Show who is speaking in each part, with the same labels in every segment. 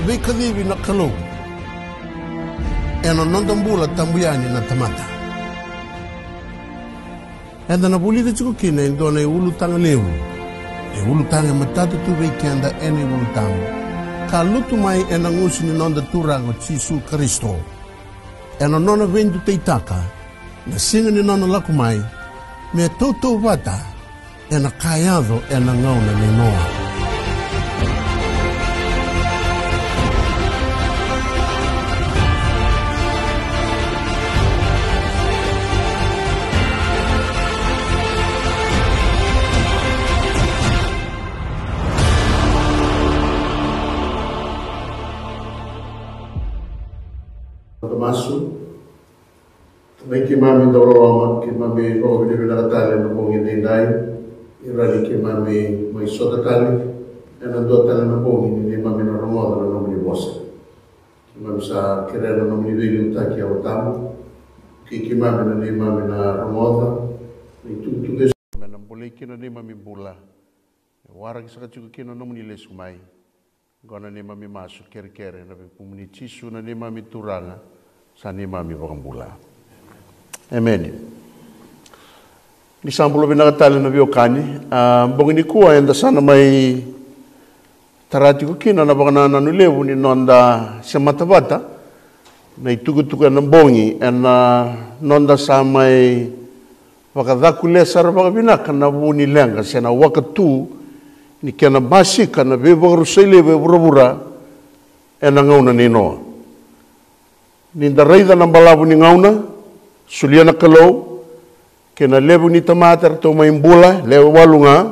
Speaker 1: vikadhivi na kalau. Eno nondambula tambuyani na tamata. Enda na bulida chuko kina indona ulu tanga lewu. Ulu tanga matatu tu weekenda ene ulu tanga. Kalutu mai ena ngusi ni nonda turango Chisu Kristo. Ena nona vendu teitaka. Na singa ni nona laku mai. Me toto vata. Ena kayado ena ngauna ni noa.
Speaker 2: Masuk, também que mami do Roma, que mami ouve de Natal no bom dia dai, irali que mami mais só da tali, ela do tali no bom dia mami no Roma no nome de você, que mami sa querer no nome de Deus tá aqui ao tamo, que mami no nome mami na Roma, e tudo isso. Mami não boleh que no nome mami bula, warang sekat juga que no nome de les mai, gona nome mami masuk kere na pumuni Chisu na nome mami turanga. Sani mami wakambula. Amen. Ni sambulo binakatali na biokani. Bongini kuwa enda sana may tarati ko kina na baka nanulewu ni nonda sa matabata na itugutugan ng bongi na nonda sa may wakadakule sa baka binakan na buni lenga siya na wakatu ni kaya na basika na bebagarusay beburabura na ngauna ni Noa. Ninda reida ng balabu ni ngauna, sulia na kalau, kena lebu ni tamater to maimbula, lebu walunga,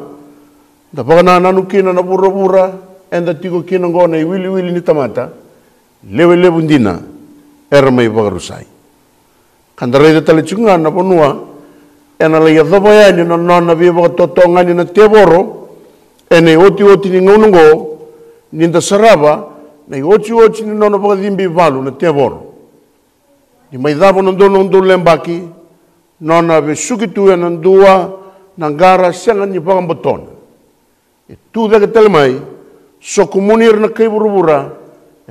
Speaker 2: da paka nanukina na bura-bura, enda tigo kina ngona wili ni tamata, lebu ndina, era may bagarusay. Kanda reida talichunga na ponua, ena laya dhabayani na nona biya baka totongani na teboro, ena oti ni ngaunungo, ninda saraba, na oti ni nona baka dimbi valu na teboro. Di may dabo nandun lembaki, nona besukitu nandua nanggara siyangan ni pakambaton. Itu daga talimay, so kumunir na kay burubura,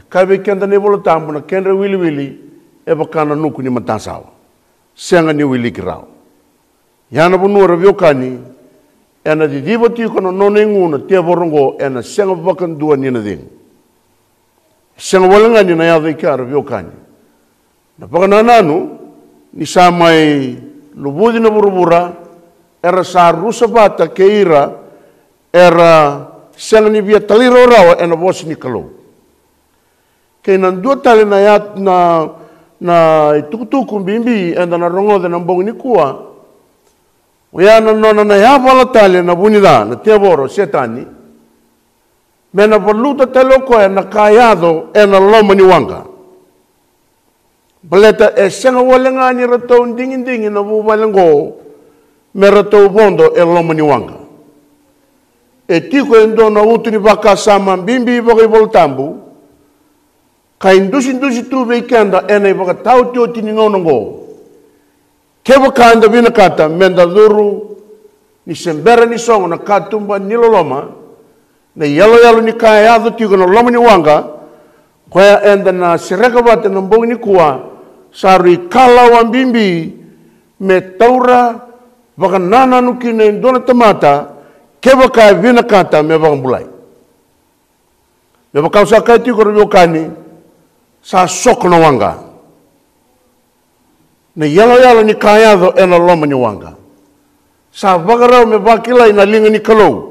Speaker 2: kabe kenda ni bolotambo na kenda wili, baka na nuku ni matasawa. Siyangan ni wili kirao. Yana bunura biokani, ena di dibati ko na nonenguna tia borongo, ena siyangan bakan dua ni na ding. Siyangan walangan ni na yada ikara biokani. Napakanananu, ni samay lubudi na burubura, era sa rusa bata keira, era siyang ni biya taliro rawa, ena bos ni kalau. Kaya nandua tali na itukutukong bimbi, ena narongo de nambong ni kuwa, waya nona na yapala tali na bunida, na tiaboro, setani, mena baluta taloko, ena kayado, ena loma ni wanga. Baleta sanga walenga ni rato dingin na bubalango merato bondo loma ni wanga. Tiko endo na utu ni baka sama bimbi baka voltambu. Ka indusi tu weekenda ena baka tau toti ni ngonongo. Keba kanda binakata menda duru ni sembera ni songo na katumba niloloma na yalo ni kaya tiko na loma ni wanga. Kaya enda na sireka bata na mbong ni kuwa sari kalaw ang bimbi me taura baka nananukin na indona tamata keba kaya vinakata me baka bulay. Me baka usakay ti korobokani sa sok na wanga. Na yalo ni kayado ena loma ni wanga. Sa baka raw me bakilay na linga ni kalaw.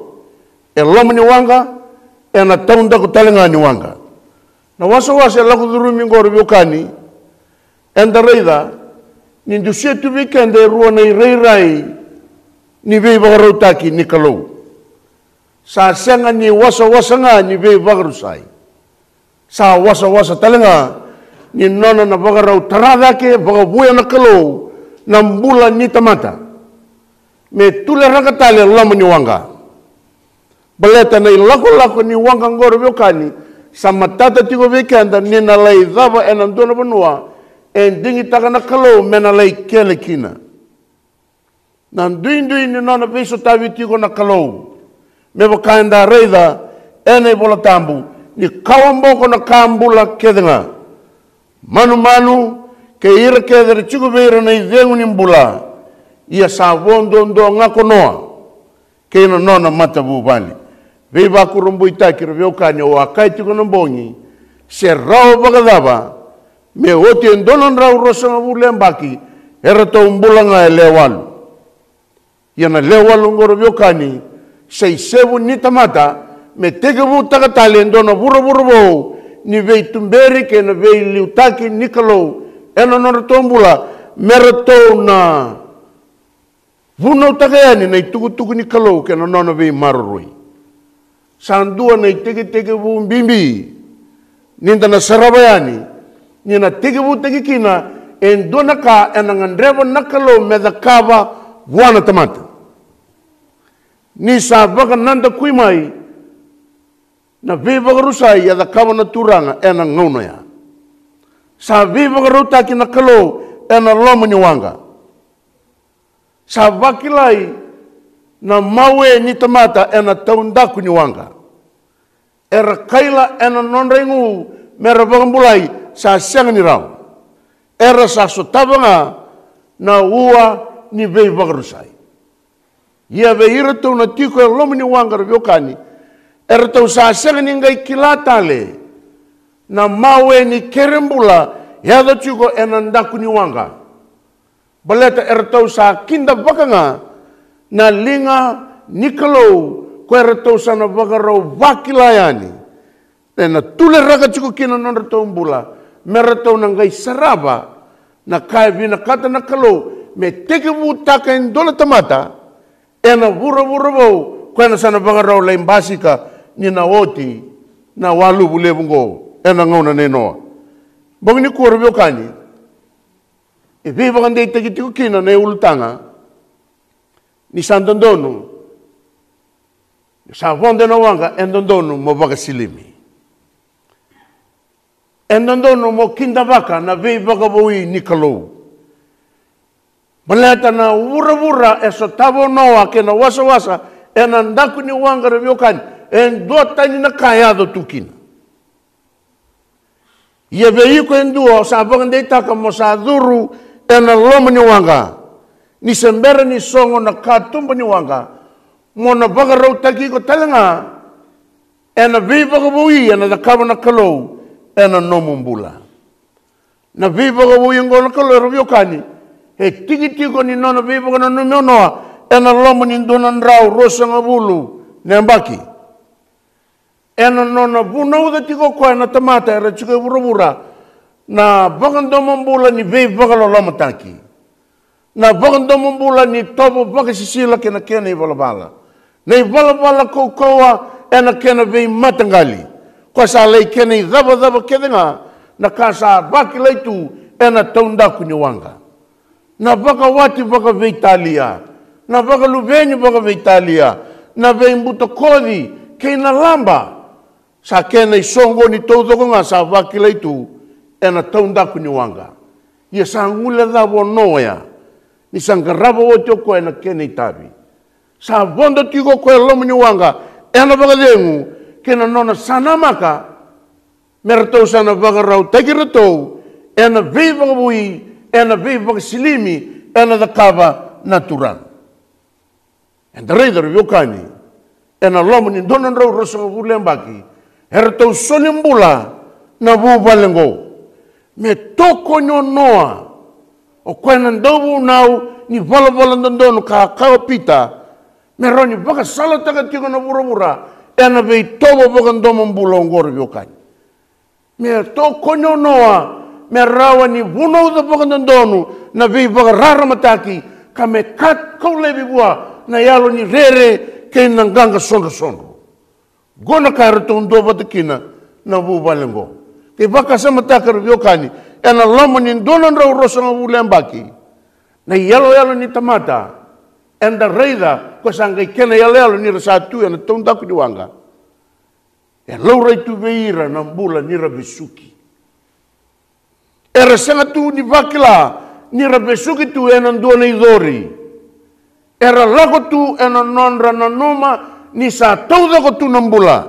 Speaker 2: Loma ni wanga ena taunda ko talinga ni wanga. Na wasa laku durumi ngoro biokani, enda reida, nindusia tu weekende ruwa na irai ni vei bagarutaki ni kalau. Sa senga ni wasa nga ni vei bagarusay. Sa wasa talinga, ni nona na bagarau taradake, bagabuya na kalau, nambula ni tamata. Me tule rakatali lama ni wanga. Baleta na ilako ni wanga ngoro biokani, sama tata tigo weekenda ni nalai dhaba enandona banua endingi takana kalau menalai kele kina. Nanduin ni nona beso tavi tigo na kalau. Meba kaenda reida ene bola tambu
Speaker 1: ni kawambo na kambula kedenga. Manu-manu ke ira kedere chuku beira na ivengu ni mbula. Ia sa wondo ndo ngako noa. Ke ina nona mata bubali. Veiva kurumbu itaki reveo kanya o akai tuko nambongi. Se rao bagadaba. Me oti endonon rao rosa ngabule mbaki. Era to mbula nga elewalu. Ia na lewalu ngoro reveo kani. Sei sevu ni tamata. Me tegevu takatali endona buru ni vei tumberi ke na vei liutaki nikalo eno nora tombula merato na vuno takayani na ituku nikalo ke na nona vei marurui sandua na itege vu mbimbi ninda na sarabayani nina tege vu tege kina endona ka enangandreva nakalo medakava vuana tamata ni sabaka nanda kuimai na viva rusai ya da kawa na turanga ena ngono ya. Sa viva ruta ki na kalo ena lomo ni wanga. Sa vakilai na mawe ni tamata ena taundaku ni wanga. Era kaila ena nonrengu mera bagambulai sa siang ni rao. Era sa sotabanga na ua ni viva rusai. Ia veira tu na tiko ya lomo ni wanga rabiokani. Ertau sa sengen ngai kilatale na mawe ni kerembula ya da chuko enandaku ni wanga baleta ertau sa kinda bakanga na linga nikalo ko ertau sa na bagaro vakilayani na tule raga chuko kina non ertau mbula mertau na ngai saraba na kai vina kata na kalo me teke vutaka indola tamata ena vura bo ko na sana bagaro laimbasika ni na oti na walu bulebungo ena ngona nenoa bang ni korbe kani e viva kande tiki kina na ultanga ni sandandono sa vonde na wanga endondono mo baga silimi endondono mo kinda baka na viva ka boi nikalo baleta na wura eso tavo noa ke na wasa ena ndaku ni wanga revyo kani en dota ni na kaya do tukina. Ia veiko en duo sa bangan deita kamo sa duru en lomo ni wanga. Ni sembera ni songo na katumba ni wanga. Mo na baga rau taki ko talanga. En viva ko bui en da kaba na kalo en nomo mbula. Na viva ko bui ngol kalo rovio kani. E tiki ni nona viva ko na nomoa en lomo ni donan rau rosa ngabulu nembaki. Ena nona bunau da tiko koe na tamata era chuka vura na bagandomo mbula ni vei bagaloloma taki. Na bagandomo mbula ni tobo bagasisila kena kena i valabala. Na i valabala koua ena kena vei matangali. Kwa sa lei kena i dhaba kedenga na kasa baki leitu ena taundaku ni wanga. Na baka wati baka vei talia. Na baka luveni baka vei talia. Na vei mbuta kodi kena lamba. Sa kena i songo ni taudoko nga sa wakila itu ena taundaku ni wanga. Ia sa ngule dhavo noya. Ni sangaraba wote o koe na kena i tabi. Sa vondo tiko koe lomo ni wanga. Ena bagadengu kena nona sanamaka. Meratau sana bagarau tegiratou. Ena vei bagabui. Ena vei bagasilimi. Ena dakava natural. Ena reidar yokani. Ena lomo ni donan rau rosa ngabulembaki. Ertau solimbula na bubalengo. Me toko nyonoa. O koe nandawu nau ni vala nandono ka pita. Me roni baka sala taga tiko na bura. Ena vei tobo baka ndomo mbula ongoro yokai. Me toko nyonoa. Me rawa ni vunau da baka nandono na vei baka rara mataki. Ka me kat kau lebi bua na yalo ni rere ke nanganga sondo. Gona kara tundo batakina na bubalengo. Ke baka sama takar yokani. Ena lomo ni donan rau rosa ngabulembaki. Na yalo ni tamata. Enda reida ko sangai kena yalo ni rasatu ena tundaku di wanga. E laura itu veira na mbula ni rabesuki. Era sanga tu ni vakila ni rabesuki tu ena ndona idori. Era lago tu ena nonra na noma ni sa tauda ko tu nambula.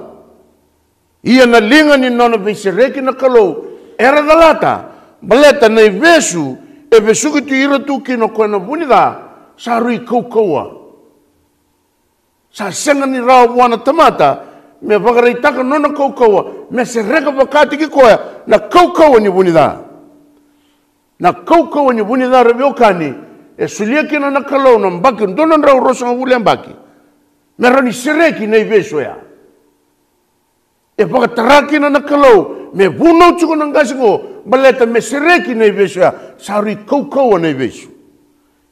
Speaker 1: Ia na linga ni nona vesereki na kalau era galata baleta na vesu e vesu ki tu ira tu kino koe na bunida sa rui kaukaua sa senga ni rao wana tamata me vagareitaka nona kaukaua me se reka wakati ki koe na kaukaua ni bunida na kaukaua ni bunida rabiokani e sulia kina na kalau na mbaki ndonan rao rosanga wule mbaki me rani sereki na vesu ya e whakataraki na kalau me vunau tuko ng gasingo baleta me sereki na ibesu ya sari kaukaua na ibesu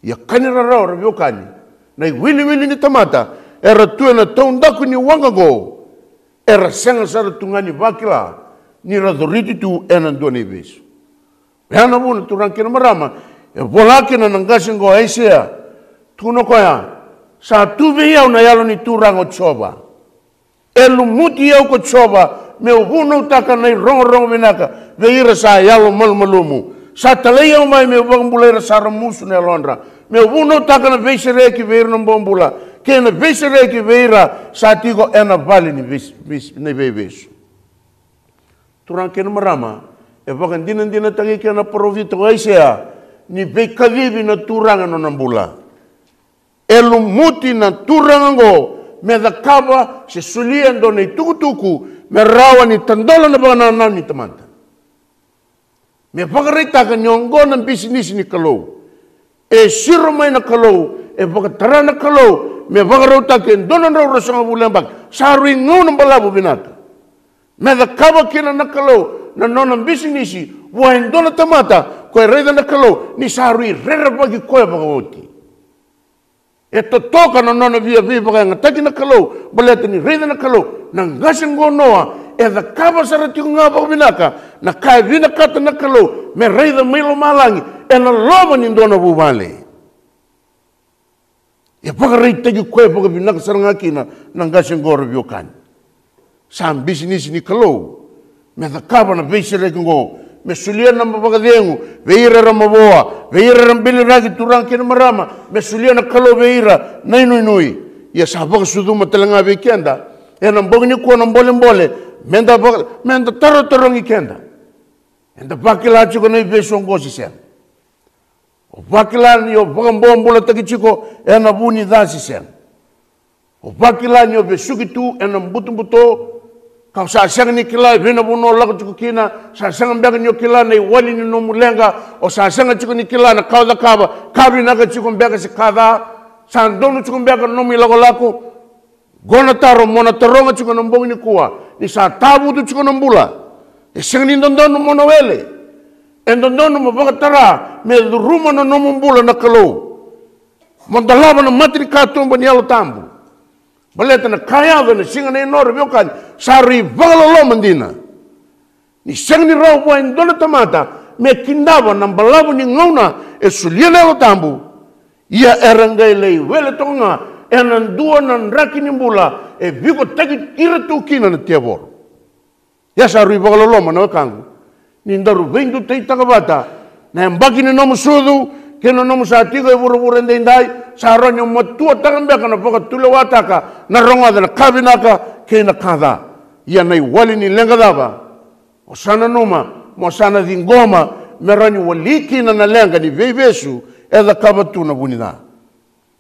Speaker 1: ia kanira rao rabiokani na wili ni tamata era tue na taundaku ni wangago era senga sara tungani vakila ni radoriti tu enandua na ibesu yana muna turankina marama e volakina ng gasingo aisea tuno koya sa tuve iau na yalo ni turango choba e lumuti iau ko choba me uvuno taka nei rongo minaka veira sa yalo malmalumu sa talei au mai me uvambula sa ramusu ne londra me uvuno taka na veisereki veira no bombula ke na veisereki veira sa tigo ena vale ni ne vevesu turanke no marama e vakandina tangi ke na provito aisea ni vekadivi na turanga no nambula e lumuti na turanga ngo me da kava se suliendo nei tukutuku me rawa ni tandola na bangana ni tamanta me pagarita ka nyongo na business ni kalau e siro mai na kalau e pagatara na kalau me pagarota ke donan raw rasanga bulambak sarui ngau na balabu binata me da kava kina na kalau na nona business wa ndona tamata ko reda na kalau ni sarui rera bagi ko bagoti e totoka na nona via baka ngataki na kalau baleta ni reda na kalau na ngasin gonoa e da kava sarati nga ba binaka na kai vina kata na kalau me reda milo malangi e na loma ni ndona bubale e paka reita ki koe paka binaka saranga kina na ngasin goro biokan sam business ni kalau me da kava na beisere ngo me sulia na mapagadengu veira ramaboa veira rambili ragi turang kina marama me sulia na kalau veira nai nui ia sabak suduma telanga vekenda e na mbogni ko na mbole menda taro ikenda enda bakila chiko na ibeso ngosi sen o bakila ni o bombula takichiko e na buni dasi sen o bakila ni o besuki tu e na mbuto kau sa sang ni kila vina buno lagu chiko kina sa sang mbega ni kila na wali ni no mulenga o sa sang chiko ni kila na kau da kaba kabi na ka chiko mbega si kada sa dono chiko mbega no mi lago lako gona taro mona taronga chiko no mbongi ni kuwa ni sa tabu tu chiko no mbula e sang ni ndono mona wele e ndono mo baka tara me ruma no no mbula na kalau mondalaba na matri ka tumba ni alo tambu baleta na kaya na singa na inoro biokan sari vagalolo mandina ni sang ni raw wa indona tamata me kindaba na balabo ni ngauna e suliele o tambu ia erangai lei wele tonga enan dua nan raki ni mbula e biko tagi ira tu kina na tiabor ya sari vagalolo mana kangu ni ndaru vendu tei tagabata na mbaki ni nomu sudu kena nomu satigo e buru ndai saronyo matua tagambeka na poka tule wataka na ronga na kabinaka kena kada ia nei wali ni lenga dava osana numa mosana dingoma merani waliki na lenga ni vevesu e da kabatu na bunida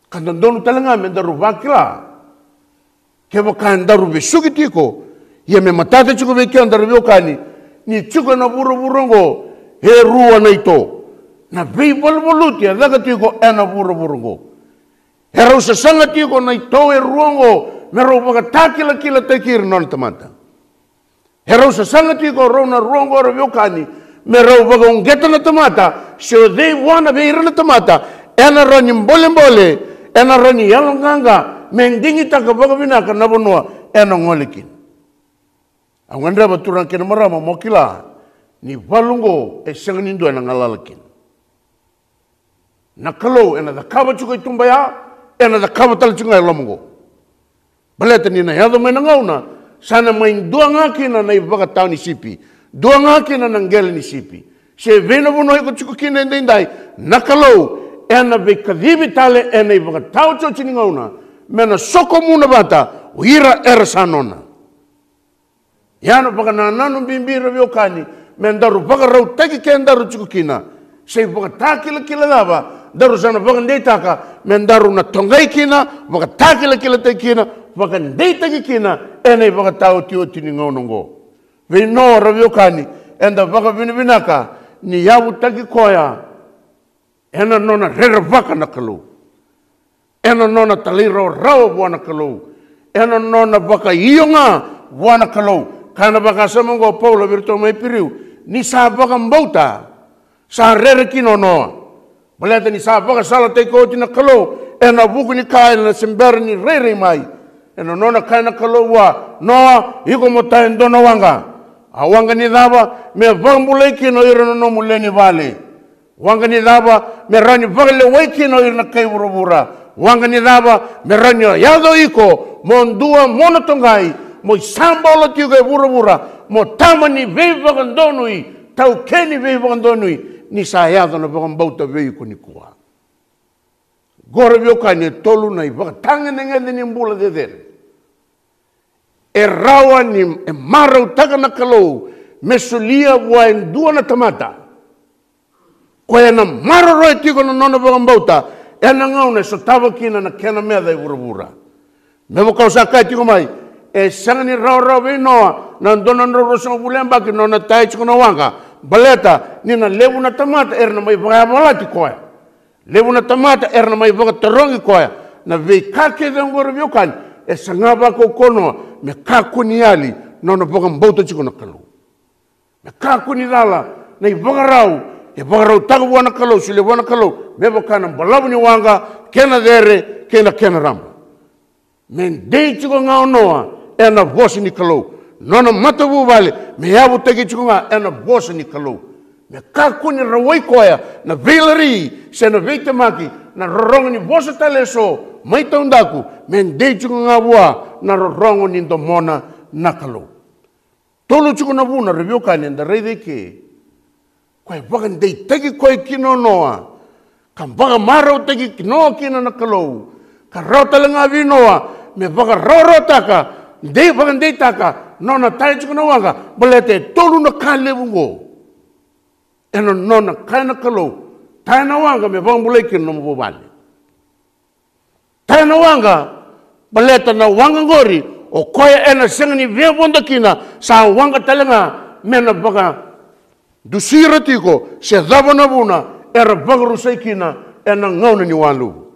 Speaker 1: kandondonu talanga mendaru vakila kebo kandaru besuki tiko ia me matata chuko beki andaru biokani ni chuko na buru he ruwa na ito na beibol volutia daga tiko ena buru Hero sa sanga tiko na ito e ruongo mero baka takila kila tekir non tamata. Hero sa sanga tiko ro na ruongo ro biokani mero baka ungeta na tamata so they wanna be na tamata ena roni mbole ena roni yalonganga mendingi taka baka binaka na bonua ena ngolikin. Ang andra baturang kina marama mokila ni valungo e sangnindo ena ngalalakin. Nakalo ena da kaba chuko itumbaya ena da kaba tal chunga lamungo baleta ni na yado mai ngauna sana main dua ngaki na nai baka tau ni sipi dua ngaki na nangel ni sipi se vena bono ko chuko kina ndai nakalo ena be kadibi tale ena baka tau cho chini ngauna mena soko muna bata uira era sanona Yano baka nananu bimbira viokani, mendaru baka rau tagi kendaru chukukina. Sei baka takila kila lava, daru sana baka ndeitaka, mendaru na tongai kina, baka takila kila tekina, baka ndeitaki kina, ene baka tau tio tini ngonongo. Vino raviokani, enda baka vinaka, ni yawu tagi koya, ena nona rera baka na kalu. Ena nona taliro rau buana kalu. Ena nona baka ionga buana kalu. Kana baka samongo Paulo virto mai piriu. Ni sa baka mbauta. Sa rera kino noa. Baleta ni sa baka sala te koti na kalu. Ena buku ni kaya na sembera ni rere mai. Ena nona kaya na kalu wa. Noa iko motai ndona wanga. Awanga ni daba me vambule kino ira no muleni vale. Wanga ni daba me rani vale wai kino ira na kai burubura. Wanga ni daba me rani yado iko mondua monotongai mo sambolo tiuga burubura mo tamani veiva gandonui tau keni veiva gandonui ni sa yado na vagambauta veiku ni kua. Gore vioka ni tolu na iba tanga ngene ni mbula de der. E rawa ni e marau taga na kalou mesulia wa endua na tamata. Koe na maro roe tiko na nona vagambauta e na ngaune so tava kina na kena mea dai burubura. Mevo kausa kai tiko mai e sangani rau vinoa na ndona nro so bulemba ki nona tai tiko na wanga baleta ni na levu na tamata erna mai vagabalati koe. Levu na tamata erna mai vagatorongi koe na vei kake de ngoro viokan e sangaba ko kono me kakuni ali nona vagambauta tiko na kalu. Me kakuni dala na i vagarau e vagarau taga wana kalau sile wana kalau meba kana balabu ni wanga kena dere kena ramba men dei tiko ngao noa ena vosi ni kalau nona matavu vale me yabu tegi tiko nga ena vosi ni kalau me kakuni rawai koya na veilari se na veitamaki na rorongo ni vosi taleso mai taundaku men dei tiko nga bua na rorongo ni ndomona na kalau tolu tiko na vuna revio kani enda reide ke koe wakan dei tegi koe kino noa. Ka waka marau tegi kino kino na kalou. Ka rau talenga vinoa. Me waka rau taka. Dei wakan dei taka. Nona tai tuku na wanga. Balete tolu na ka levungo. Eno nona kai na kalou. Tai na wanga me wang bulai kino na mabubali. Tai na wanga. Balete na wanga ngori. O koe ena sengani vea bonda kina. Sa wanga talenga. Mena waka dusira tiko se dava na vuna era bagaru saikina ena ngauna ni walu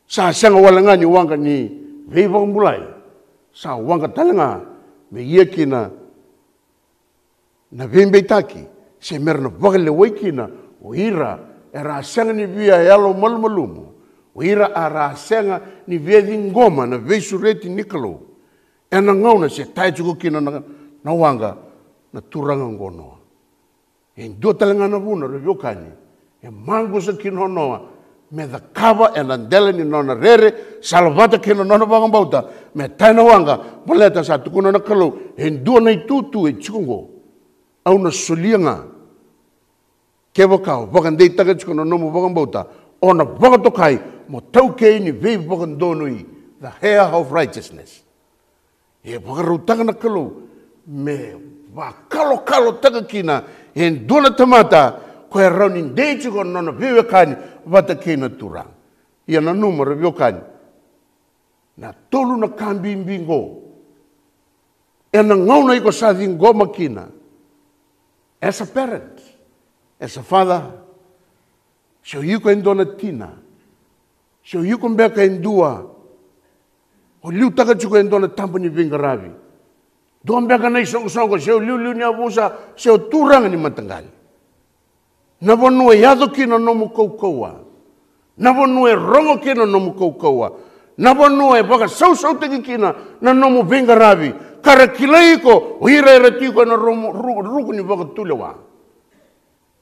Speaker 1: sa sanga walanga ni wanga ni veiva mulai sa wanga talanga me yekina na vembe taki se merna bagale waikina o ira era sanga ni via yalo malmalumu o ira ara sanga ni via ngoma na veisureti nikalo ena ngauna se taituko kina na wanga na turanga ngono. E dua talanga na vuna revio kani. E mangu sa kino noa. Me the kava e nandele ni nona rere. Salvata kino nona vagambauta. Me taina wanga. Baleta sa tukuna na kalau. E dua na itutu e chikungo. Au na solianga. Kewa kao. Vakandei taga chikuna nomu vagambauta. Ona vagatokai. Mo tau kei ni vei vagandonui. The hair of righteousness. E vagarutaga na kalau. Me kalo taga kina. En dona tamata koe raunin deiti ko nona viwe kani vata kena turang. Ia na numero viwe kani. Na tolu na kambimbingo. E na ngauna iko sa ngoma kina. As a parent, as a father, so yuko en dona tina. So yuko mbeka en dua. O liu taka chuko en dona tampani vingaravi. Doon beka na isong-songo, siya liu niya busa, siya turang ni matanggal. Nabonue yado kino nomu kaukawa. Nabonue rongo kino nomu kaukawa. Nabonue baka sau-sau tegi kina na nomu bengaravi. Kara kilai ko, uhira tiko na ruku ni baka tulewa.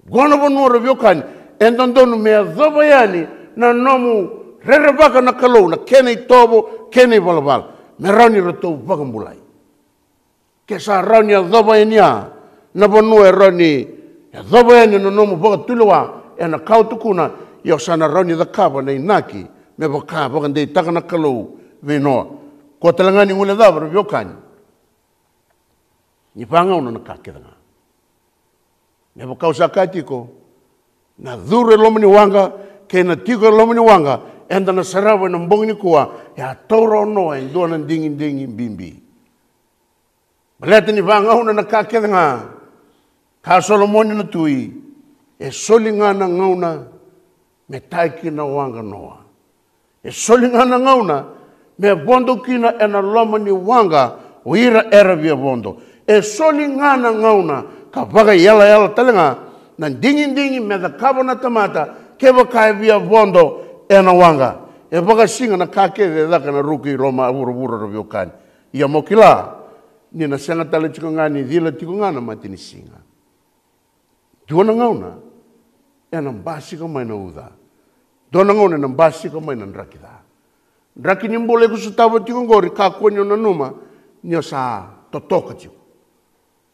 Speaker 1: Gwana bonue reviokan, endondonu mea dhabayani na nomu rerebaka na kalau, na kene tobo, kene balabal. Merani rato baka mulai. Kesa rani a dhaba enia, na bonue rani a dhaba enia no nomu baka tulewa, e na kautukuna, i sana rani da kaba na inaki, me baka baka ndei taka na kalau venoa. Ko talangani ngule dhaba revio kani. ni vanga una na kakiranga. Neba kausakai tiko, na dhure lomo ni wanga, ke na tiko lomo ni wanga, enda na sarawa na mbongi ni kuwa, ya tauro noa indua na dingi bimbi. Baleta ni vanga una na kakiranga, ka Solomoni na tui, e soli ngana ngauna, me taiki na wanga noa. E soli ngana ngauna, me bondo kina ena lomo ni wanga, o ira era via bondo. E soli ngana ngauna, ka vaga yala talenga, na dingi me da kabo na tamata, keba kai via bondo ena wanga. E vaga singa na kake de daka na ruki roma ura ravio kani. Ia mokila, ni na senga tala tiko ngani, dila tiko ngana mati ni singa. Tuana ngauna, ena mbasi ka mai na uda. Tuana ngauna ena mbasi ka mai na nrakida. Nraki ni mbole kusutawa tiko ngori, ka kwenye na numa, nio sa totoka tiko.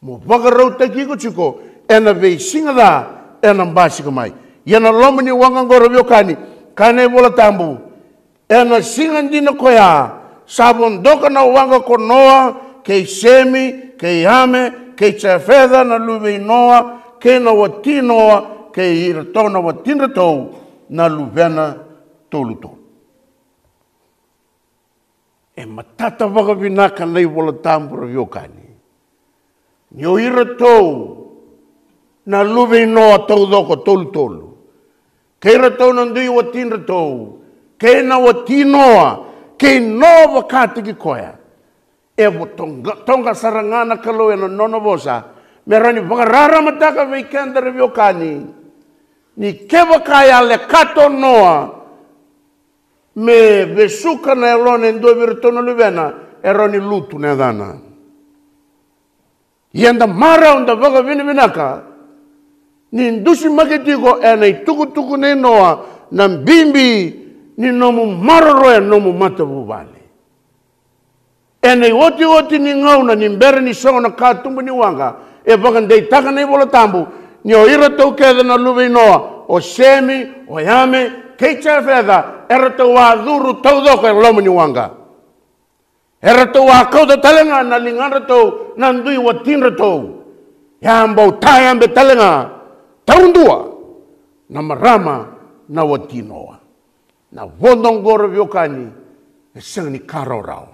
Speaker 1: Mo vagarau taki ko tiko, ena vei singa da, ena mbasi ka mai. Iana loma ni wanga ngoro vio kani, kane bola tambu. Ena singa ndina koya, sabon doka na wanga ko noa, kei semi, kei hame, kei chafeda na luve noa, kei na wati noa, kei irato na watinra tau, na luvena tolu tolu. E matata waka vinaka nei bola tambu vio kani. Nio irato, na luve noa tau doko tolu tolu. Kei rato na ndui watinra tau, kei na wati noa, kei noa wakati ki koya. E wo tonga sarangana kalau e no nono bosa, merani vangarara mataka veikenda revio kani, ni kewa kaya le kato noa, me besuka na elone ndo virtono luvena, eroni lutu na dana. Ienda mara onda vaga vinaka, ni ndusi maketiko ena ituku ne noa, na mbimbi ni nomu maroro e nomu matavu vale. Ene oti ni ngauna ni mbere ni songa na katumbu ni wanga. E bagan dei taka na ibola tambu. Ni o ira tau keda na luve noa. O semi, o yame, keicha feda. Era tau wa dhuru tau doko e lomo ni wanga. Era tau wa kauda talenga na lingara tau. Na ndui wa tinra tau. Yambau tayambe talenga. Taundua. Na marama na watinoa. Na vondongoro viokani. E senga ni karo rao.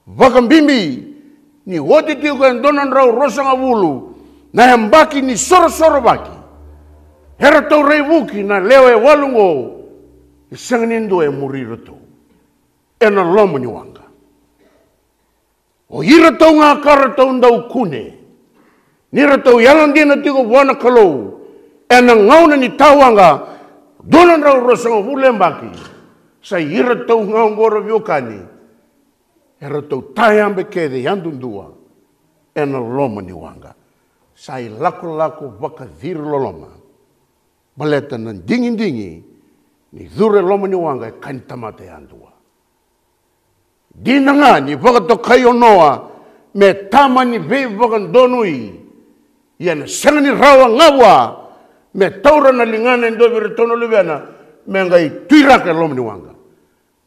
Speaker 1: Vakambimbi ni wote tiko en donan rau rosanga wulu na yambaki ni soro baki. Hera tau rei wuki na lewe walungo isang nindo e muriro tau. Ena lomo ni wanga. O ira tau ngā kara tau ndau kune. Nira tau yalandina tiko wana kalau. Ena ngauna ni tawanga donan rau rosanga wulu mbaki. Sa ira tau ngau ngoro viokani. Era tau tayambe kede yandundua. Ena loma ni wanga. Sai lako waka dhir loloma. Baleta nan dingi. Ni dhure loma ni wanga e kantamata yandua. Dina nga ni waka to kayo noa. Me tama ni vei waka donui. Iana sanga ni rawa ngawa. Me taura na lingana ndo viritono luviana. Me ngai tuiraka loma ni wanga.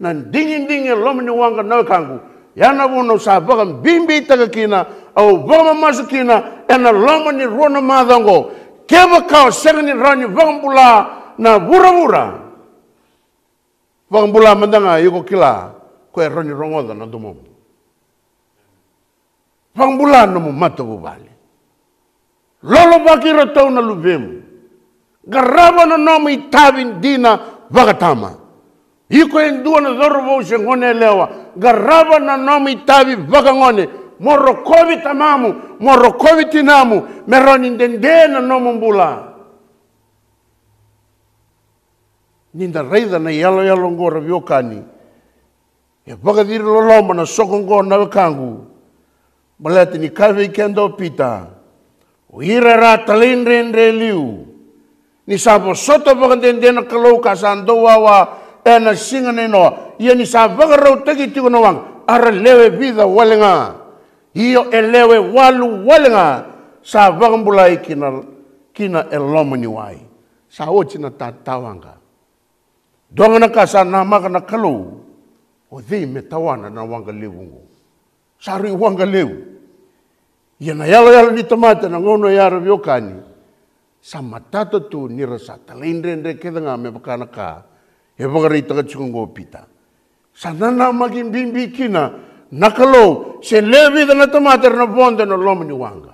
Speaker 1: Nan dingi loma ni wanga na kangu. Yana wono sa bagan bimbi taga kina au vama masu kina ena loma ni rona madhango keba kao senga ni rani vambula na vura vambula mandanga yuko kila koe rani rongoda na domo vambula no mu mata bubali lolo bakira tau na luvemu garaba na nomi tabin dina vagatama iko endua na dhorobo usengone lewa. Garaba na nomi tabi vagangone. Morokovi tamamu. Morokovi tinamu. Meroni ndende na nomu mbula. Ninda reida na yalo ngora viokani. E vagadiri loloma na soko ngora na wakangu. Balete ni kawe ikenda opita. Uira rata lindre liu. Ni sabo soto vagandende na kalau kasando wawa. Ena singa neno, ia ni sa vagarau tagi tiko na wang, ara lewe vida walenga, iyo elewe walu walenga, sa vagambulai kina eloma ni wai, sa ochi na tatawanga. Donga na kasa na maka na kalau, o dhei metawana na wanga lewungu, sari wanga lewu, Ia na yalo ni tamata na ngono yara viokani. Sa matata tu ni rasa talindre kedanga me bakana ka. E bagari taga chungo pita. Sa nana magin bimbi kina nakalo se levi na tamata na bonda no lomo ni wanga.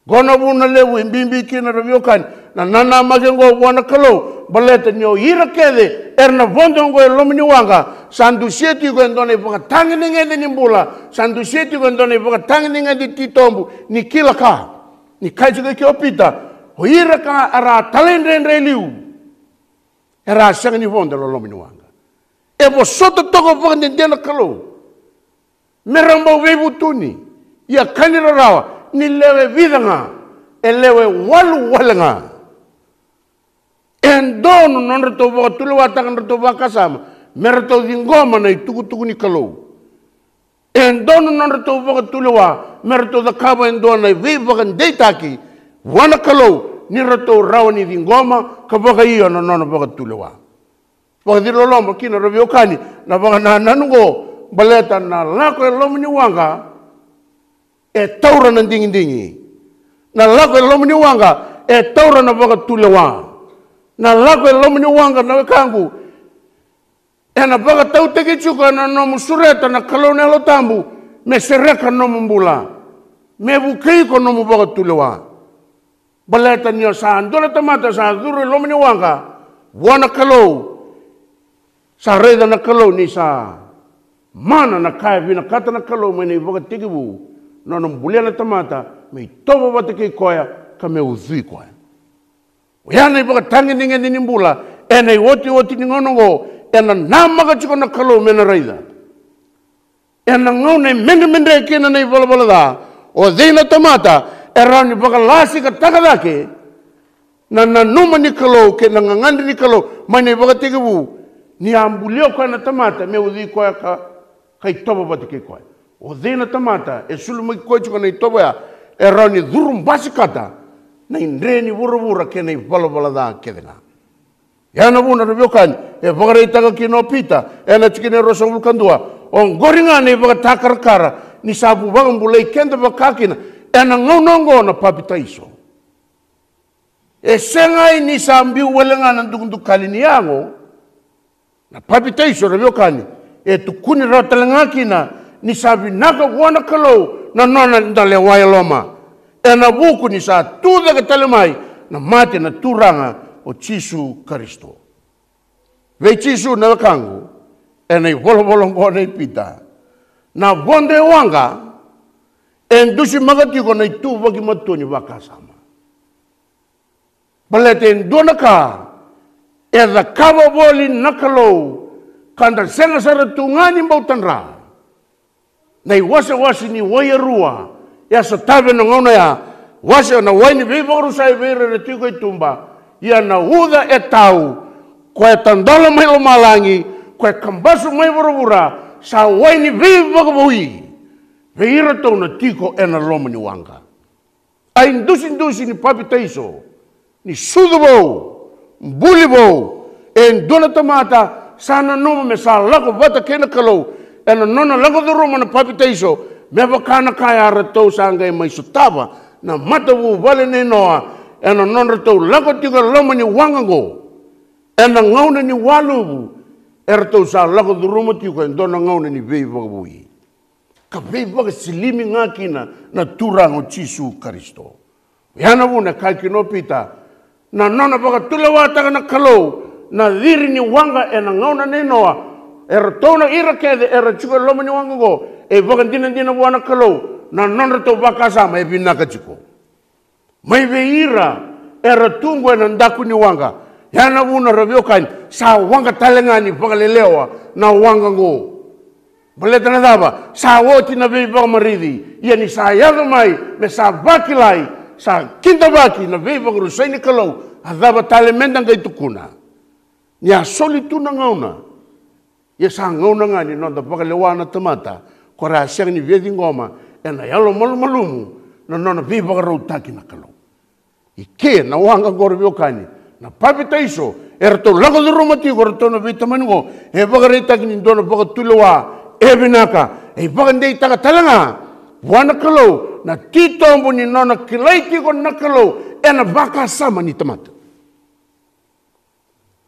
Speaker 1: Gona buna lewu bimbi kina viokani na nana magin go wana kalo baleta nyo ira kede erna bonda ngo lomo ni wanga. Sandu sieti go ndone baka tangi ngende ni mbula. Sandu sieti go ndone baka tangi ngende titombu ni kilaka. Ni kaji ke opita. Ho ira ka ara talendre liu. Era sang ni vonda lo lomi wanga. E bo soto toko baka ndena kalo. Meramba webu tuni. Ia kanira rawa ni lewe vidanga. E lewe walu walanga. Endono non to baka tuluwa tangan to baka sama. Merto dingoma na tuku ni kalo. Endono non to baka tuluwa. Merto da kaba endona we baka deitaki. Wana kalo ni rato rawani dingoma ka baka iyo no baka tuluwa. Baka dilolomba kina rabiokani na baka nananungo baleta na lako lomo ni wanga e taura na dingi. Na lako lomo ni wanga e taura na baka tuluwa. Na lako lomo ni wanga na kangu ena baka tau teki chuka na nomu sureta na kalone alo tambu me sereka nomu mbula me bukei ko nomu baka tuluwa. Baleta niyo sa andona tamata sa duro lomo ni wanga wana kalau sa reda na kalau ni sa mana na kaya vina kata na kalau mene baka tigibu nono mbulia na tamata me tobo bata kei koya ka me uzui koya. Yana baka tangi ngende ni mbula ena woti ni ngonongo ena nama ka chiko na kalau mena raida. Ena ngone mende kena na ivala da o zeina tamata era ni baka lasi ka takadake na numa ni kalau ke na ngandi ni kalau mane baka tigibu ni ambulio kwa na tamata me udhi kwa ka itoba bata ke kwa o zeina tamata e sulu ko chiko na itoba ya era ni durum basikata na indre ni vura ke na ivala da kedenga. Yana buna rabiokan e bagara itaga kino pita e na chikine rosa vulkandua on goringa ni baga takarkara ni sabu baga bulai kenda bakakina e na ngonongo na papita iso e sengai ni sambi welenga na ndukundu kalini yango na papita iso rabiokan e tukuni rotalangakina ni sabi naga wana kalau na nona ndale wayaloma e na buku ni sa tuda katalemai na mate na turanga o Chisu Kristo. Ve Chisu na kangu ena volong ngone pita. Na bonde wanga endusi magati ko na itu bagi matoni wakasama. Balete ndonaka eda kaba boli nakalo kanda senga sara tungani mbautanra. Na wasa ni wayarua ya satabe na ngona ya wasa na waini vivoru sai vere retiko itumba. Ia na uda e tau, koe tandala mai lo malangi, koe kambasu mai burubura, sa waini viva kabui. Veira tau na tiko e na loma ni wanga. Ai ndusi ni papita iso, ni sudubou, mbulibou, e ndona tamata, sana noma me sa lako vata kena kalau, e na nona lako duruma na papita iso, me wakana kaya ratou sa ngai mai sutava, na matawu vale ne noa, ena non tau lago tiga loma ni wangango ena ngauna ni walubu erto sa lago duruma tiga ndona ngauna ni veiva bui ka veiva silimi ngakina na turango Chisu Kristo yana buna kalkino pita na nona baka tulawata na kalau na diri ni wanga ena ngauna ni noa erto na ira kede era chuka loma ni wangango e baka dina wana kalau na nona tau baka sama e binaka chiko mai veira era tungu na ndaku ni wanga yana una rabiokan sa wanga talengani pagalelewa na wanga ngo baleta na daba sa woti na veiva maridi ia ni sa yaga mai me sa bakilai sa kinda baki na veiva rusaini kalau adaba talemenda ngai tukuna nya solituna ngauna ia sa ngauna ngani no da pagalewa na tamata kora siang ni vedi ngoma ena yalo malumu na nona veiva rotaki na kalau Ike na wanga gore biokani na papita iso erto lago duruma ti gorto no vitamango e bagarita kini dono baga tulwa e binaka e bagande itaga talanga wana kalau na tito mo ni nona kilay tiko nakalo e na baka sama ni tamata.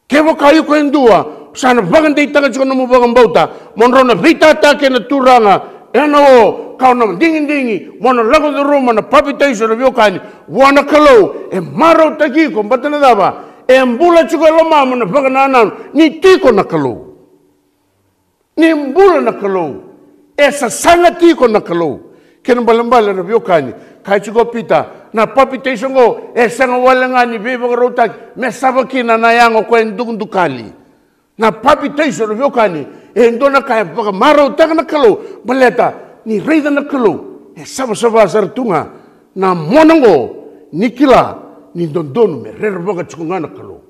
Speaker 1: Kewa kayo ko endua sana bagan day taga chiko namu bagan bauta monro na vita take na turanga ena o kau na dingi mona lago de roma na papitation na biokani wana kalau e maro taki ko batana daba e mbula chiko loma mona bagan nanan ni tiko na kalau ni mbula na kalau e sa sanga tiko na kalau kena balambala na biokani kai chiko pita na papitation go e sanga walangani beba rotak me sabakina na yango ko endukali na papitation na biokani e ndona kai baka maro tak na kalau baleta ni reida na kalau e saba sartunga na monango nikila ni dondonu me rerboga chunga na kalau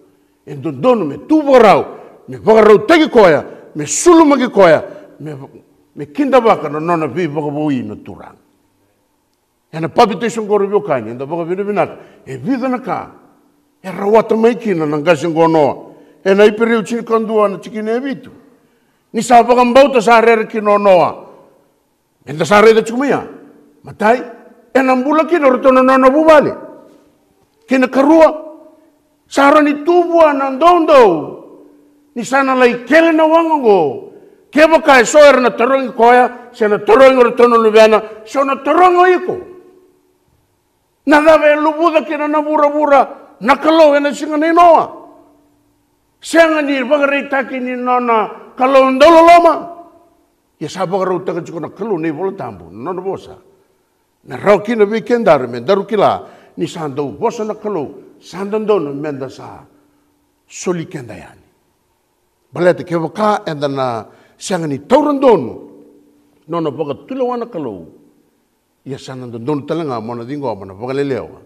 Speaker 1: e dondonu me tuborau me bagarau tagi koya me sulumagi koya me kinda baka no nona beba boi na turang. Ena papitation ko review kanya, enda baka binibinat, e vida na ka, e rawata maikina ng gasing gono, e na ipiriw chinikandua na chikinebitu. Ni sa bakang bauta sa arer kinonoa, enda sa arer da chukumaya, matay, e nambula kina rito na bubali. Kinakarua, sa aran itubuan ng dondo, ni sana lay kele na wangongo, kaya kaya soer na tarong koya, siya na tarong rito na lubiana, siya na tarong iko. Nadabe lubuda kina na bura-bura nakalo na singa ni Noa. Siya nga ni bagarita kini nona kalau ndolo loma. Ya sabo garo taga chiko nakalo ni bolo tambo nona bosa. Na rau kina weekendar me daru kila ni sando bosa nakalo sandandono menda sa soli kendayani. Balete ke waka enda na siya nga ni taurandono nona baga tulawan nakalo. Ya sana don talanga mona dingo mona bagaleleo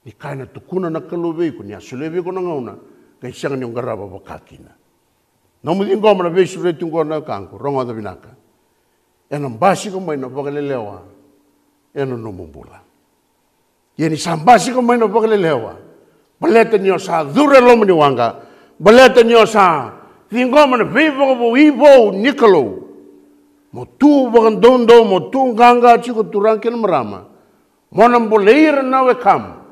Speaker 1: ni kana tukuna na kalube ko ni asulebe ko na ngauna kay siya nga yung garaba bakakina na mo dingo mona be sure tungo na kanko rongo da binaka enang basi ko may na bagaleleo eno no mumbula yeni sambasi ko may na bagaleleo baleta niyo sa dure lo ni wanga baleta niyo sa dingo mona be bo ibo nikolo mo tu bagan dondo mo tu ganga chiko turang ken marama mo nam boleira na we kam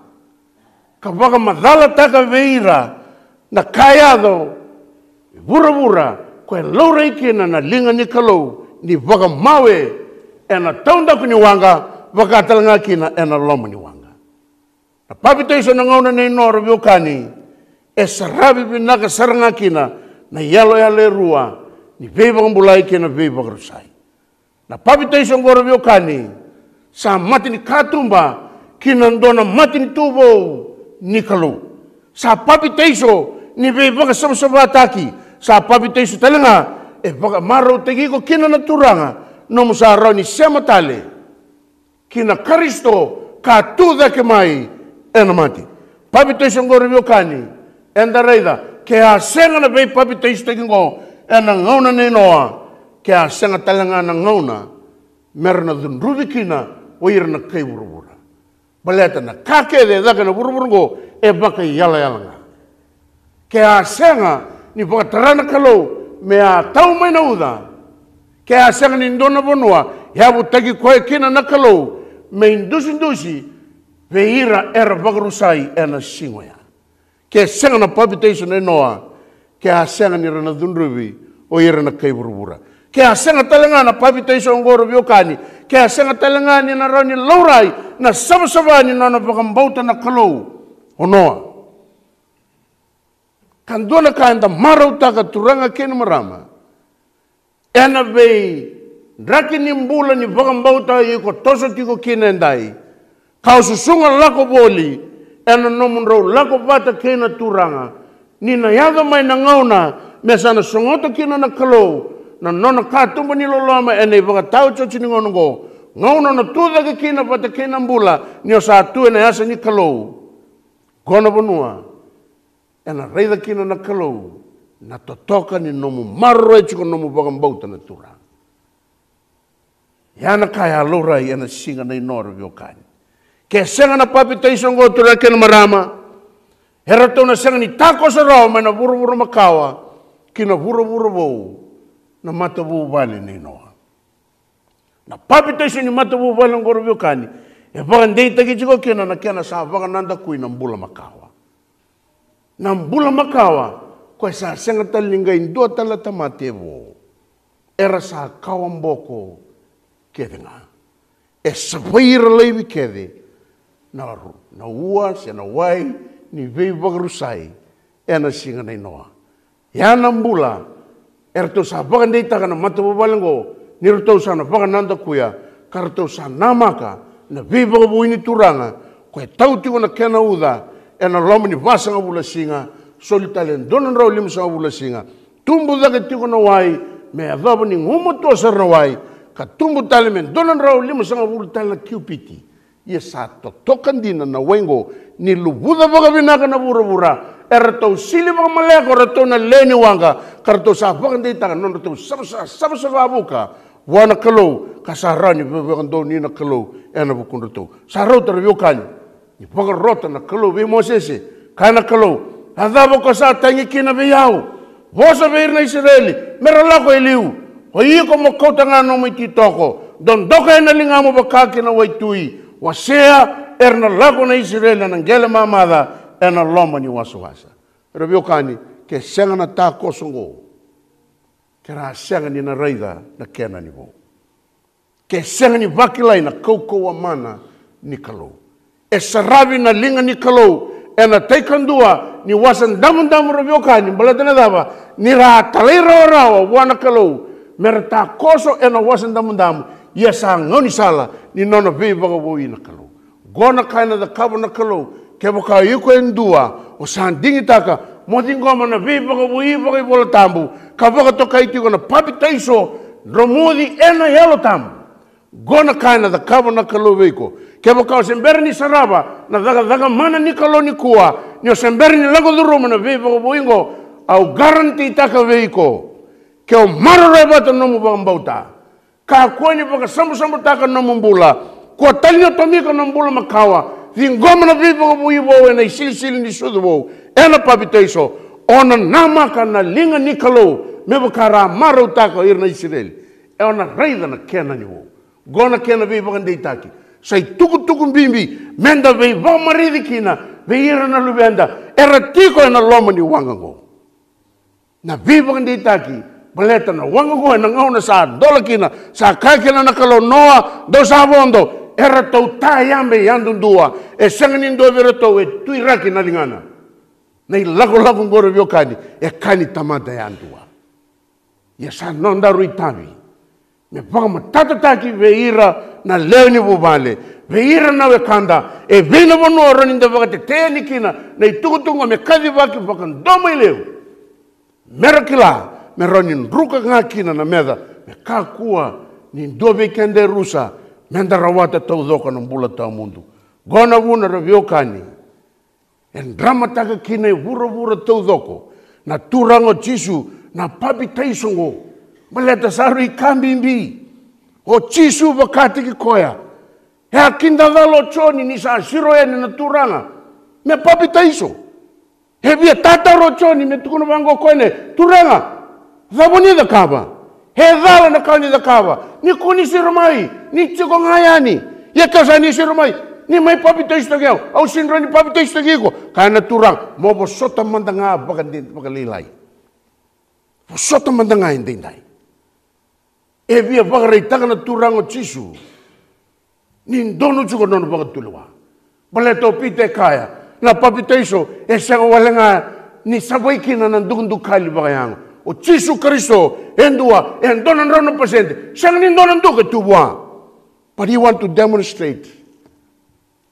Speaker 1: ka baga madala taka veira na kayado bura ko lore kena na linga ni kalau ni baga mawe ena taunda kuni wanga baga talanga kina ena lomo ni wanga na papitation na ngona ni nor biokani e sarabi binaka saranga kina na yalo rua ni beba mbulai kena beba rusai. Na papitation ko review kani sa mati ni katumba kinandona mati ni tubo ni kalu. Sa papitation ni beba sama taki sa papitation talanga e baka maro tegi ko kina naturanga no musara ni sematale kina Kristo katuda kemai ena mati. Papitation ko review kani enda reida ke asenga na be papitation tegi ko ena ngauna ni Noa kaya senga talanga na ngauna merna dun rubikina o irna kay burubura baleta na kake de daga na buruburngo e baka yala kaya senga ni baka tarana kalau mea tau mai na uda kaya senga ni ndona bonua yabu tagi koe kina na kalau me indusi veira era baka rusai ena singoya kaya senga na papitation e Noa kaya senga ni rana dun rubi o irna kay burubura kaya senga talanga na papitation goro biokani kaya senga talanga ni na rani laurai na sama ni na pakambauta na kalau Noa kandona kanda marau taka turanga ken marama ena bei raki ni mbula ni pakambauta yiko toso tiko kinendai kau susunga lako boli ena nomunro lako bata kena turanga ni na yaga mai na ngauna mesana songoto kina na kalau na nona katumba ni loloma ene baka tau chochi ni ngonongo ngauna na tuda ke kina pata kina mbula ni osa atu ene asa ni kalau kono bonua ena reida kina na kalau na totoka ni nomu marro e chiko nomu baka mbauta na tura yana kaya lorai ena singa na inoro biokani ke senga na papitation go tura kena marama herato na senga ni tako sa rao na buru makawa kina buru bou na mata bubali ni Noa. Na papitaiso ni matabu walang gorobyo kani. E bagandei tagi jiko kena na kena sa bagananda kui na mbula makawa. Na mbula makawa ko sa senga talinga indua tala tamatevo. Era sa kawamboko kedenga. E sapaira leiwi kede. Na ua se na wai ni vei bagrusai. E na singa na inoa. Yana mbula. Erto sa bagandei taga na matabu walango. Nirto sa na bagananda kuya. Karto sa namaka. Na vei bagabuini turanga. Koe tautiko na kena uda. E na lomani vasanga bula singa. Solitalen donan rau lima sa bula singa. Tumbu daga tiko na wai. Me adaba ni ngumo tosar na wai. Ka tumbu tale men donan rau lima sa bula tala kiupiti. Ia sa totokan dina na wengo. Ni lubuda bagabinaka na bura-bura. Era tau sili baka maleko. Era tau na leni wanga. Karto sa bagandei taga. Nono tau sabasa vabuka. Wana kalau. Kasarani bebekando ni na kalau. Ena bukundu tau. Sarau tarabiokani. Ni bagarota na kalau. Be mosese. Kana kalau. Adabo ko sa tangi kina biyao. Vosa beir na Israeli. Merala ko iliu. O iyo ko makota nga no may titoko. Don doka na linga mo bakaki na waitui. Wasea erna lago na Israeli nang gela mamada. Erna loma ni wasawasa. Rabiokani. Ke senga na tako sungo. Kera senga ni na raida na kena ni mo. Ke senga ni vakilai na koukou amana ni kalau. E sarabi na linga ni kalau. Ena taikandua ni wasan damu-damu rabiokani baladana dava ni ra talai rawa wana kalau merta koso ena wasan damu-damu ia sa ngoni sala ni nona vei bagaboui na kalau gona kaina da kabo na kalau kebo ka yuko endua o san dingi taka modingoma na vei bagaboui bagai bola tambu ka baga toka iti na papi taiso romudi ena yalo tambu gona kaina da kabo na kalau veiko kebo kau semberi ni saraba na daga mana ni kalau ni kuah ni semberi ni lago duruma na vei bagaboingo au garanti taka veiko keo maro rebata nomu bagambauta ka kuani baga sambu taka nomu mbula kua talinga tomika nomu mbula makawa vingoma na vei bagaboibo na isili ni sudubo ena papitaiso ona namaka na linga ni kalau mebakara maro taka irna Israeli ona raida na kena ni wo gona kena vei bagandei taki sai tuku bimbi menda vei vamaridi kina vei ira na lubenda era tiko na loma ni wangango na vei bagandei taki baleta na wangango na ngau na sa dola kina sa kakina na kalau noa do sa bondo era tau tayambe yandun dua e sanganin do vero tau e tuiraki na lingana na ilago ngoro biokani e kani tamada yandua ya sa nonda ruitavi me pama tatataki veira na leoni bubale veira na wekanda e vina bono roni nda vakate teni kina na itukutunga me kadi vaki vakan doma ileu merakila me roni nruka ngakina na meda me kakua ni dobe kende rusa menda rawata tau doka na mbula tau mundu gona wuna rabiokani en drama taka kina vura tau doko na turango chisu na papi taisongo maleta saru ikambimbi o chisu bakati ki koya he akinda galo choni ni sa siro ene na turanga me papi taiso he via tata ro choni me tukuno bango koene turanga zaboni da kaba he dala na kani da kaba ni kuni siro mai ni chiko ngayani ye kasa ni siro mai ni mai papi taiso geo au sinro ni papi taiso giko kana turang mo bo sota mandanga bagalilai sota mandanga indindai e via bagareitanga na turango chisu ni dono chuko nono bagatulwa baleto pite kaya na papitaiso e sanga walenga ni sabaikina na ndukali bagayang o chisu Kristo endua en dono rono presente sanga ni dono nduke tubwa but he want to demonstrate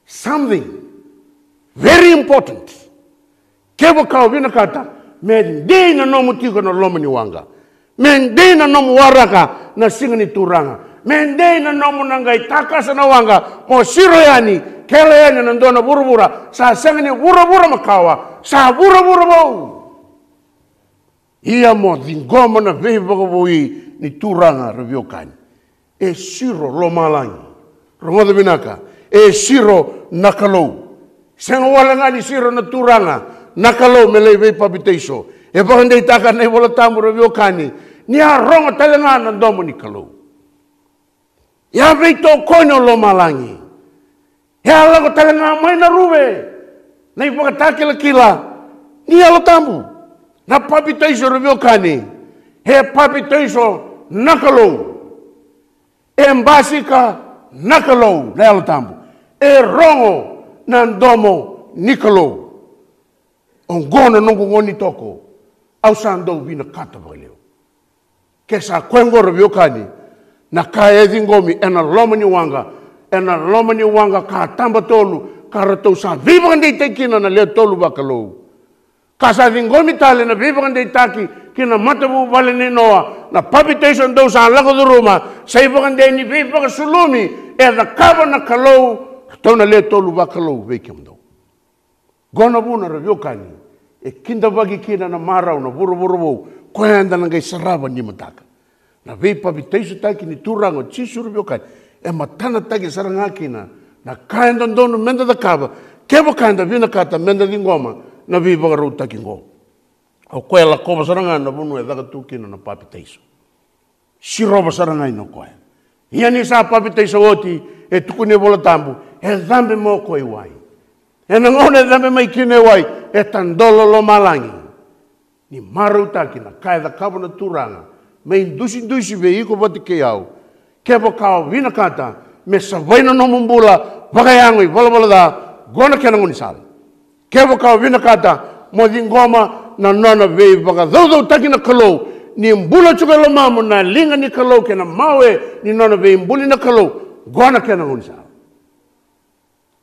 Speaker 1: something very important kebo kao vina kata mende na nomu tiko na loma ni wanga mende na nomu waraka na singa ni turanga mende na nomu nangai takasa na wanga mo siro yani kele yani na ndona burubura sa singa ni burubura makawa sa burubura mau ia mo dingoma na vei bagabui ni turanga rabiokani e siro lomalangi rongoda binaka e siro nakalou senga walanga ni siro na turanga nakalou melei vei papitaiso e bagandei taka na ibola tamu rabiokani ni aronga talenga na domo ni kalau Ya vei tō koino lo malangi. Ya lago tala ngā mai na ruwe. Nei whakatakila kila. Ni alo tambu. Na papi taiso revio kani. He papi taiso nakalou. E mbasika nakalou. Nei alo tambu. E rongo na ndomo nikalou. On gona nungu ngoni toko. Au sandou vina kata bagaleo. Kesa kwengo revio kani. Na kaya zingomi ena lomani wanga ka tamba tolu ka ratou sa viva ngandei te kina na leo tolu bakalou. Ka sa zingomi tale na viva ngandei taki kina matabu vale ni noa na papitation dou sa lago duruma sa viva ngandei ni viva ka sulumi e da kava na kalou tau na leo tolu bakalou veikiam dou. Gona buna revio kani e kinda bagi kina na marau na vuru koe anda nangai sarava ni mataka. Na vei papitation taki ni turango chisu revio kani e matana tagi saranga kina na kaenda ndono menda da kava kewa kaenda vina kata menda di ngoma na viva garu taki ngo au koe la kova saranga na vunu e daga tukina na papitaiso siroba saranga ino koe ia ni sa papitaiso oti e tukune vola tambu e dhambe mo koe wai e nangone dhambe mai kine wai e tandolo lo malangi ni maru taki na kaeda kava na turanga me indusi ve iko vati ke au kepo kau vina kata me savaina no mumbula bagayangoi bola da gona kena ngoni sal kepo kau vina kata mo dingoma na nona ve baga do taki na kalou ni mbula chuka lo mamu na linga ni kalou kena mawe ni nona ve mbuli na kalou gona kena ngoni sal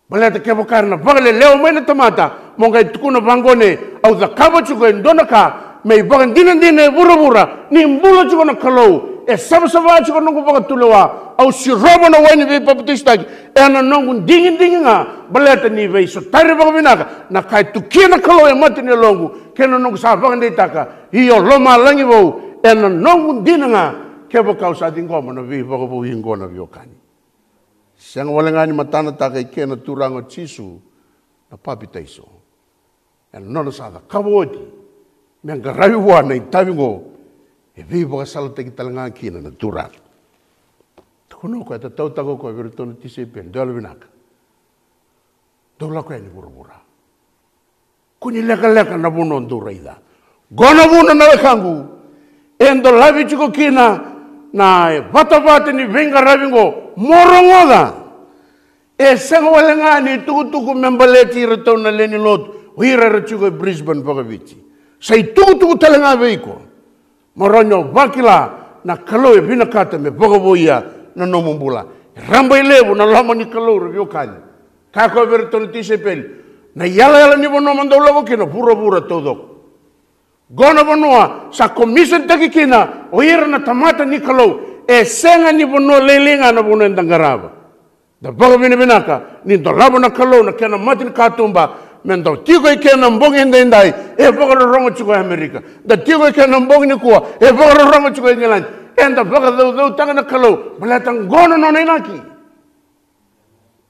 Speaker 1: baleta kepo karna bagale leo mai na tamata mo ngai tukuna vangone au da kaba chuka ndona ka me baga dina bura ni mbula chuka na kalou e sama chuka nungu baga tulewa au si robo na wani ve papatistaki e na nungu dingin nga baleta ni ve so tari baga vinaka na kai tukia na kalau e mati ni longu ke na nungu sa baga ndetaka iyo loma langi vau e na nungu dina nga ke kau sa dingoma na ve baga vau hingona viokani siang walengani matana taka i ke na turango chisu na papitaiso e na nona sa da kawoti me ngarawi wana i tavingo e viva ka sala te talanga kina na turang. Kuno ko ta tau tago ko virtuno tise pen dolo vinaka. Dola ko ni burubura. Kuni leka na buno nduraida. Gona buno na kangu. Endo lavi chuko kina na vata ni venga ravingo morongoda. E sengo walenga ni tuku membaleti retona leni lot. Hira rechuko Brisbane Bogavici. Sai tuku talanga veiko. Moronyo vakila na kalau e vina kata me bogaboia na nomumbula. Rambai levu na lama ni kalau revio kani. Kako vertoni tise peli. Na yala ni bono mando logo kina pura todo. Gona bonoa sa komisen taki kina o ira na tamata ni kalau e senga ni bono lelinga na bono endangarava. Da boga vinaka ni do labo na kalau na kena mati ni katumba. Mendo tigo e kena mbongi endai e boga rongo chuko Amerika. Da tigo e kena mbongi ni kuwa e boga rongo chuko England. Enda boga do tanga na kalau belatang gono no naki.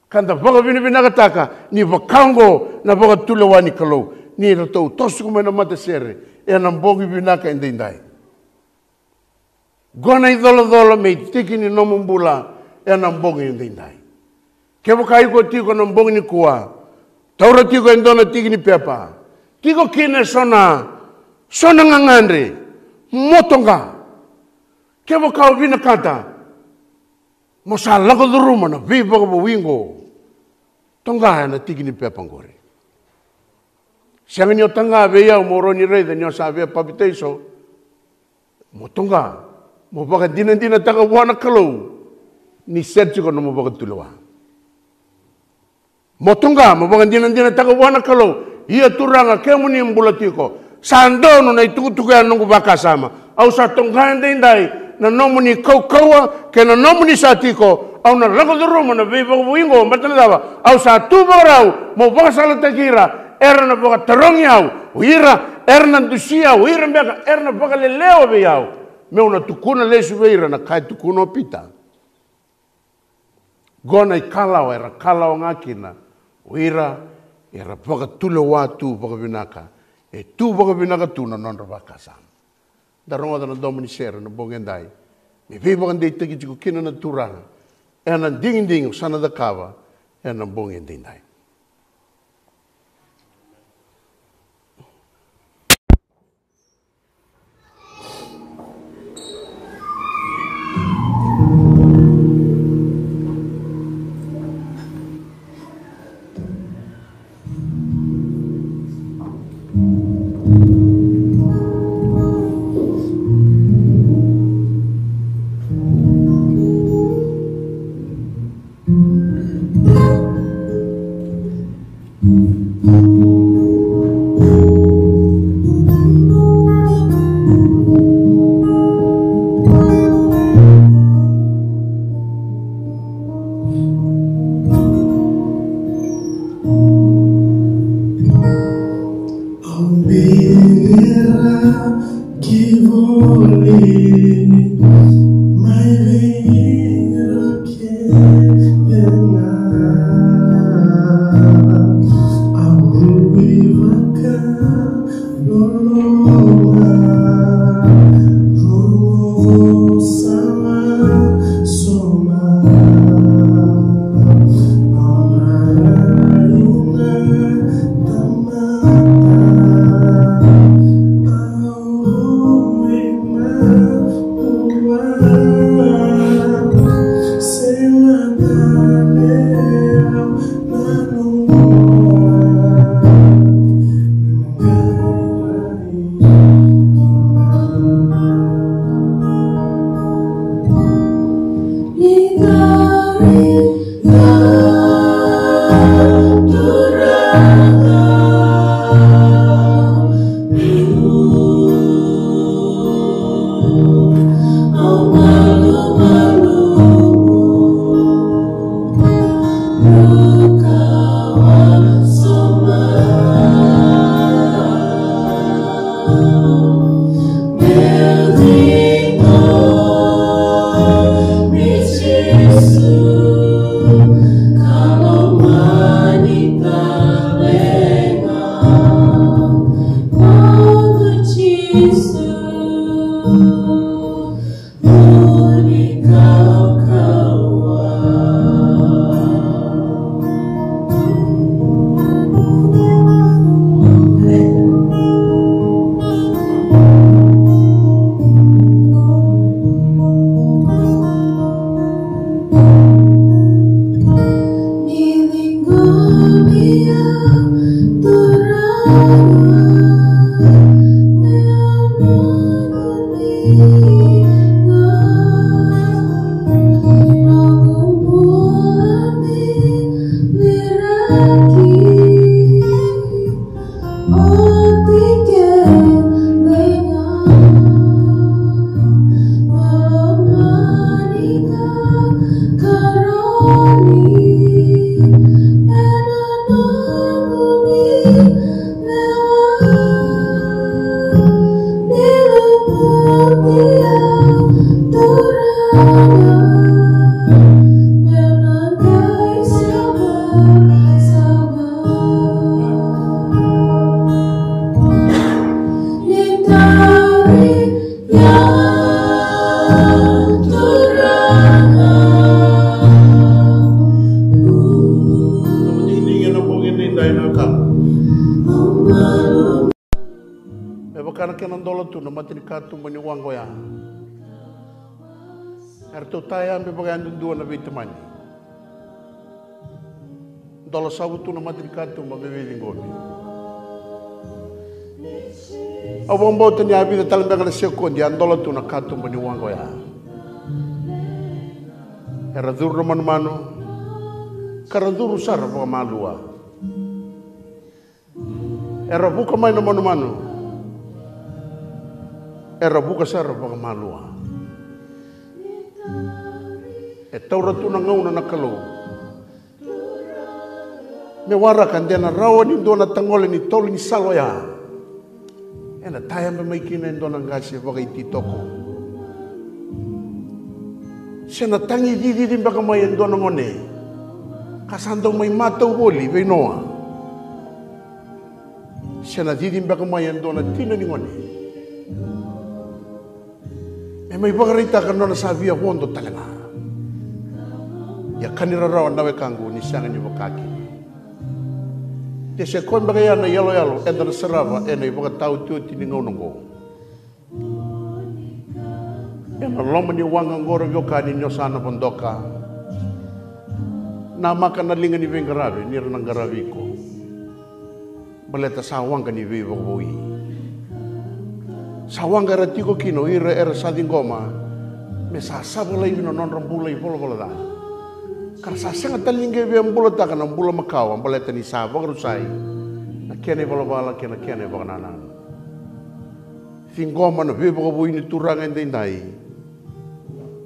Speaker 1: Kanda boga vinaka taka ni vakango na boga tulewani kalau ni rato tosu kumena mata sere e na mbongi vinaka endai. Gona i dolo me tiki ni nomumbula e na mbongi endai. Kebo kai ko tigo na mbongi ni kuwa. Taura tigo endona tiki ni pepa. Tigo kine sona ngangandre. Motonga. Kebo kau vina kata. Mosa lago duruma na viva ko wingo. Tonga na tiki ni pepa ngore. Siang nyo tanga veya moro ni rei nyo sa veya papitaiso. Motonga. Mo baka dina taga wana kalau. Ni serti ko na mo baka tulawa. Motonga mo baka dina taga wana kalau ia turanga kemu ni mbulatiko sandono na itukutuku ya nungu baka sama au sa tonga ndai na nomu ni kaukawa ke na nomu ni satiko au na lago duruma na viva wingo matana dawa au sa tubarau mo baka sala takira erna baka tarongi au uira erna dusia uira mbeka erna baka leleo be au me una tukuna lesu veira na kai tukuno pita gona ikalau era kalau ngakina uira era baka tule watu baka vinaka e tu baka vinaka tu na nonra baka sam daronga na domini sera na bongendai me viva kan dei teki kina na turanga ena ding sana da kava, ena bongin dindai. Dolo sabutu na matrikatu mabebeling gobi. Awang bautan ya abi talang dagan sekon dia dolo tu na katu maniwang ko ya. Era dur man mano. Karadur sar pa malua. Era buka may naman mano. Era buka sar pa malua. Taura tu na ngaw na nakalo. Me warakan dia na rawan indo na tangol ni tol ni saloya. Ena taya me mai kina indo na ngasi bagai titoko. Siya na tangi di baka may indo na ngone. Kasandong may mataw boli bay noa. Siya na di baka may indo na tino ni ngone. May bagarita ka no na sabi ako talaga. Ya kanira rawa nawe kanggu ni sanga ni wakaki. Te se koe mbaka na yalo yalo enda na sarava ena i waka tau tua tini ngaunongo. Ena loma ni wanga ngora yoka ni nyosana pondoka. Na maka na linga ni vengaravi ni ranang garaviko. Baleta sa wanga ni viva woi. Sa wanga ratiko kino ira era sadingoma. Me sa sabula i non rambula i vola da. Karena sa senga talinge vi ambula taka na ambula makau ambaleta ni sa vagrusai. Na kene vola kene vagnanan. Fingoma na viva woi ni turanga ndai.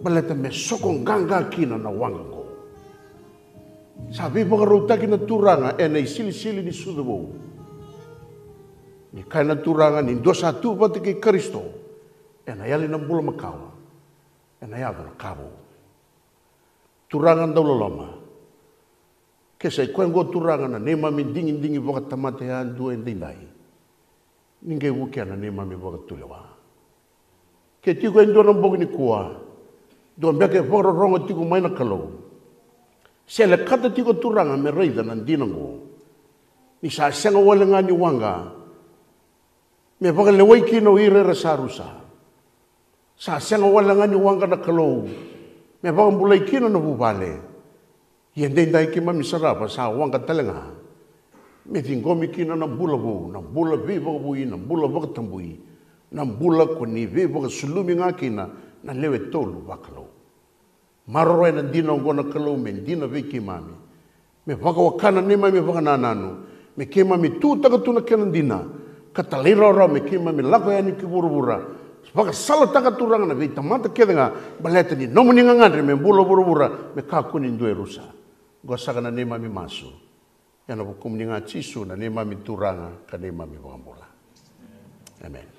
Speaker 1: Baleta me sokong ganga kina na wanga ko. Sa viva garutaki na turanga ena sili ni sudawo. Ni kaina turanga ni dosa tu pati ki Kristo. Ena yali na bula makawa. Ena yava na kabo. Turanga daula lama. Kesa ikuengo turanga na nema mi dingi boka tamate han dua endindai. Ninge wukia na nema mi boka tulewa. Ke tiku endo na boka ni kuwa. Dua mbeke foro rongo tiku maina kalau. Sele kata tiku turanga me reida na dinango. Ni sa senga wale ngani wanga. Me baka lewai kino ire rasarusa. Sa senga wala ngani wanga na kalau. Me baka mulai kino na bubale. Yendendai ki mami sarapa sa wanga talenga. Me tingomi kino na bula bu. Na bula viva bui. Na bula baka tambui. Na bula kuni viva sulumi ngakina. Na lewe tolu bakalo. Maroroe na dina ngona kalau me dina viki mami. Me baka wakana nema me baka nananu. Me ke mami tu takatuna kena dina. Kata lera ora me kima me lako yani ki bura-bura. Baka sala taka turanga na vita mata keda nga baleta ni nomuni ngangandre me bula bura-bura me kakuni ndue rusa. Gua saka na nema mi masu. Yana bukum ni nga cisu na nema mi turanga ka nema mi bangambula. Amen.